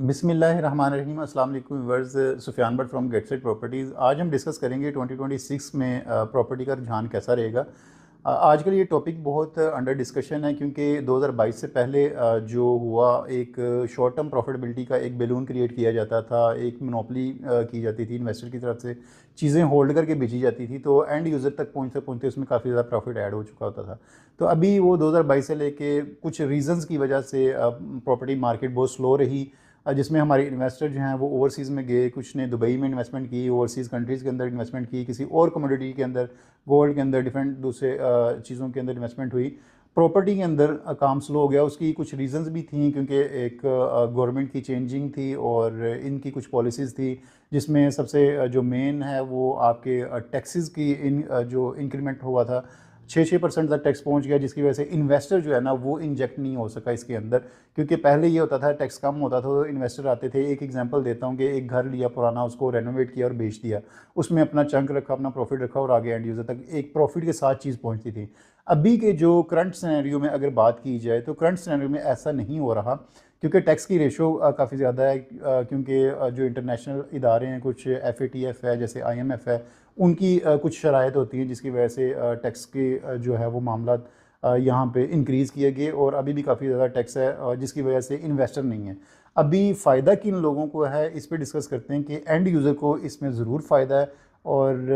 बिस्मिल्लाहिर्रहमानिर्रहीम। अस्सलाम वालेकुम viewers, Sufiyan Butt from Getset properties. आज हम डिस्कस करेंगे 2026 में प्रॉपर्टी का रुझान कैसा रहेगा। आजकल ये टॉपिक बहुत अंडर डिस्कशन है क्योंकि 2022 से पहले जो हुआ एक शॉर्ट टर्म प्रॉफिटेबिलिटी का एक बैलून क्रिएट किया जाता था, एक मोनोपली की जाती थी इन्वेस्टर की तरफ से, चीज़ें होल्ड करके बेची जाती थी, तो एंड यूज़र तक पहुँचते पहुँचते उसमें काफ़ी ज़्यादा प्रॉफिट ऐड हो चुका होता था। तो अभी वो 2022 से लेके कुछ रीज़न्स की वजह से प्रॉपर्टी मार्केट बहुत स्लो रही, जिसमें हमारे इन्वेस्टर जो हैं वो ओवरसीज़ में गए। कुछ ने दुबई में इन्वेस्टमेंट की, ओवरसीज़ कंट्रीज़ के अंदर इन्वेस्टमेंट की, किसी और कमोडिटी के अंदर, गोल्ड के अंदर, डिफरेंट दूसरे चीज़ों के अंदर इन्वेस्टमेंट हुई। प्रॉपर्टी के अंदर काम स्लो हो गया। उसकी कुछ रीज़न्स भी थी क्योंकि एक गवर्नमेंट की चेंजिंग थी और इनकी कुछ पॉलिसीज़ थी, जिसमें सबसे जो मेन है वो आपके टैक्सेस की जो इंक्रीमेंट हुआ था, 6% तक टैक्स पहुंच गया, जिसकी वजह से इन्वेस्टर जो है ना वो इंजेक्ट नहीं हो सका इसके अंदर। क्योंकि पहले ये होता था टैक्स कम होता था तो इन्वेस्टर आते थे। एक एग्जांपल देता हूँ कि एक घर लिया पुराना, उसको रेनोवेट किया और बेच दिया, उसमें अपना चंक रखा, अपना प्रॉफिट रखा और आगे एंड यूज़र तक एक प्रॉफिट के साथ चीज़ पहुँचती थी। अभी के जो करंट सिनेरियो में अगर बात की जाए तो करंट सिनेरियो में ऐसा नहीं हो रहा, क्योंकि टैक्स की रेशो काफ़ी ज़्यादा है। क्योंकि जो इंटरनेशनल इदारे हैं, कुछ FATF है, जैसे IMF है, उनकी कुछ शराइत होती हैं जिसकी वजह से टैक्स के जो है वो मामला यहाँ पे इंक्रीज़ किए गए और अभी भी काफ़ी ज़्यादा टैक्स है, जिसकी वजह से इन्वेस्टर नहीं है। अभी फ़ायदा किन लोगों को है, इस पे डिस्कस करते हैं कि एंड यूज़र को इसमें ज़रूर फ़ायदा है। और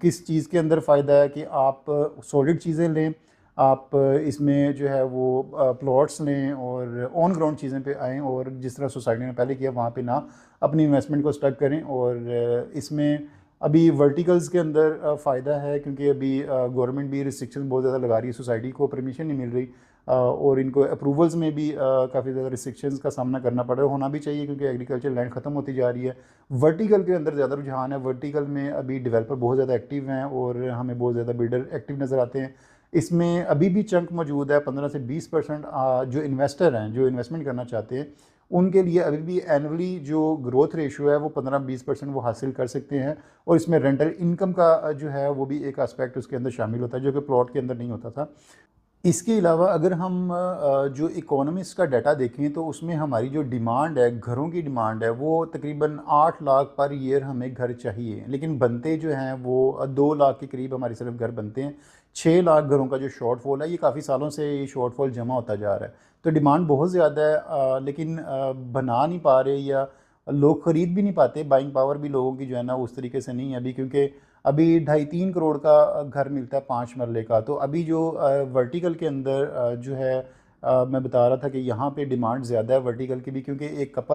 किस चीज़ के अंदर फ़ायदा है कि आप सॉलिड चीज़ें लें, आप इसमें जो है वो प्लॉट्स लें और ऑन ग्राउंड चीज़ें पे आएँ, और जिस तरह सोसाइटी ने पहले किया वहाँ पे ना अपनी इन्वेस्टमेंट को स्टक करें। और इसमें अभी वर्टिकल्स के अंदर फ़ायदा है क्योंकि अभी गवर्नमेंट भी रिस्ट्रिक्शन बहुत ज़्यादा लगा रही है, सोसाइटी को परमिशन नहीं मिल रही, और इनको अप्रूवल्स में भी काफ़ी ज़्यादा रिस्ट्रिक्शंस का सामना करना पड़ रहा है। होना भी चाहिए क्योंकि एग्रीकल्चर लैंड ख़त्म होती जा रही है। वर्टिकल के अंदर ज़्यादा रुझान है। वर्टिकल में अभी डेवलपर बहुत ज़्यादा एक्टिव हैं और हमें बहुत ज़्यादा बिल्डर एक्टिव नज़र आते हैं। इसमें अभी भी चंक मौजूद है, 15 से 20% जो इन्वेस्टर हैं, जो इन्वेस्टमेंट करना चाहते हैं, उनके लिए अभी भी एनुअली जो ग्रोथ रेशियो है वो 15-20% वो हासिल कर सकते हैं। और इसमें रेंटल इनकम का जो है वो भी एक एस्पेक्ट उसके अंदर शामिल होता है, जो कि प्लॉट के अंदर नहीं होता था। इसके अलावा अगर हम जो इकोनॉमिस्ट का डाटा देखें तो उसमें हमारी जो डिमांड है, घरों की डिमांड है, वो तकरीबन 8 लाख पर ईयर हमें घर चाहिए, लेकिन बनते जो हैं वो 2 लाख के करीब हमारी सिर्फ घर बनते हैं। 6 लाख घरों का जो शॉर्टफॉल है, ये काफ़ी सालों से ये शॉर्टफॉल जमा होता जा रहा है। तो डिमांड बहुत ज़्यादा है, लेकिन बना नहीं पा रहे, या लोग ख़रीद भी नहीं पाते। बाइंग पावर भी लोगों की जो है ना उस तरीके से नहीं है अभी, क्योंकि अभी 2.5-3 करोड़ का घर मिलता है 5 मरले का। तो अभी जो वर्टिकल के अंदर जो है, मैं बता रहा था कि यहाँ पे डिमांड ज़्यादा है वर्टिकल की भी, क्योंकि एक कपल